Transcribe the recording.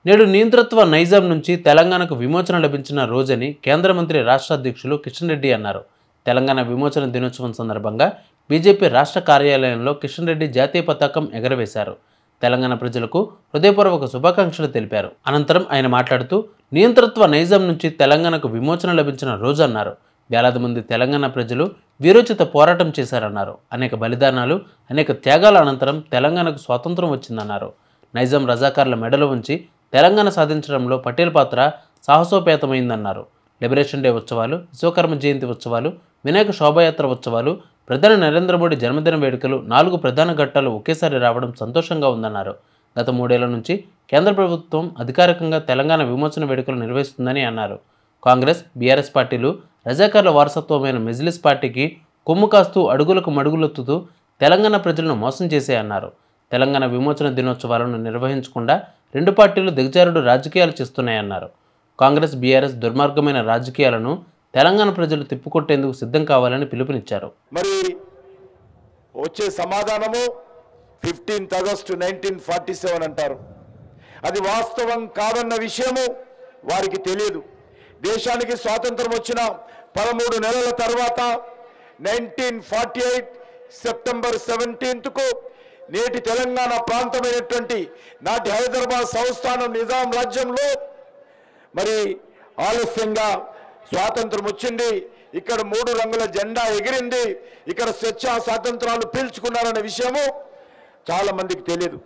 నేడు నియంతృత్వ నైజాం నుంచి తెలంగాణకు విమోచన లభించిన రోజని కేంద్ర మంత్రి రాష్ట్ర అధ్యక్షులు కిషన్ రెడ్డి అన్నారు. తెలంగాణ విమోచన దినోత్సవం సందర్భంగా బీజేపీ రాష్ట్ర కార్యాలయంలో కిషన్ రెడ్డి జాతీయ పతాకం ఎగరవేశారు. తెలంగాణ ప్రజలకు హృదయపూర్వక శుభాకాంక్షలు తెలిపారు. అనంతరం ఆయన మాట్లాడుతూ నియంతృత్వ నైజాం నుంచి తెలంగాణకు విమోచన లభించిన రోజు అన్నారు. వేలాది మంది తెలంగాణ ప్రజలు వీరోచిత పోరాటం చేశారన్నారు. అనేక బలిదానాలు, అనేక త్యాగాల అనంతరం తెలంగాణకు స్వాతంత్రం వచ్చిందన్నారు. నైజాం రజాకార్ల మెడలు ఉంచి తెలంగాణ సాధించడంలో పటేల్ పాత్ర సాహసోపేతమైందన్నారు. లిబరేషన్ డే ఉత్సవాలు, విశ్వకర్మ జయంతి ఉత్సవాలు, వినాయక శోభాయాత్ర ఉత్సవాలు, ప్రధాని నరేంద్ర మోడీ జన్మదిన వేడుకలు 4 ప్రధాన ఘట్టాలు ఒకేసారి రావడం సంతోషంగా ఉందన్నారు. గత 3 ఏళ్ల నుంచి కేంద్ర ప్రభుత్వం అధికారికంగా తెలంగాణ విమోచన వేడుకలు నిర్వహిస్తుందని అన్నారు. కాంగ్రెస్, బీఆర్ఎస్ పార్టీలు రజాకార్ల వారసత్వమైన మెజ్లిస్ పార్టీకి కొమ్ము కాస్తూ అడుగులకు మడుగులొత్తుతూ తెలంగాణ ప్రజలను మోసం చేశాయన్నారు. తెలంగాణ విమోచన దినోత్సవాలను నిర్వహించకుండా 2 పార్టీలు దిగజారుడు రాజకీయాలు చేస్తున్నాయన్నారు. కాంగ్రెస్, బీఆర్ఎస్ దుర్మార్గమైన రాజకీయాలను తెలంగాణ ప్రజలు తిప్పుకొట్టేందుకు సిద్ధం కావాలని పిలుపునిచ్చారు. మరి వచ్చే సమాధానము 15th August 1947 అంటారు. అది వాస్తవం కాదన్న విషయము వారికి తెలియదు. దేశానికి స్వాతంత్రం వచ్చిన 13 నెలల తర్వాత 1948 సెప్టెంబర్ 17కు నేటి తెలంగాణ ప్రాంతమైనటువంటి నాటి హైదరాబాద్ సంస్థానం నిజాం రాజ్యంలో మరి ఆలస్యంగా స్వాతంత్రం వచ్చింది. ఇక్కడ 3 రంగుల జెండా ఎగిరింది. ఇక్కడ స్వేచ్ఛా స్వాతంత్రాలు పీల్చుకున్నారనే విషయము చాలా మందికి తెలియదు.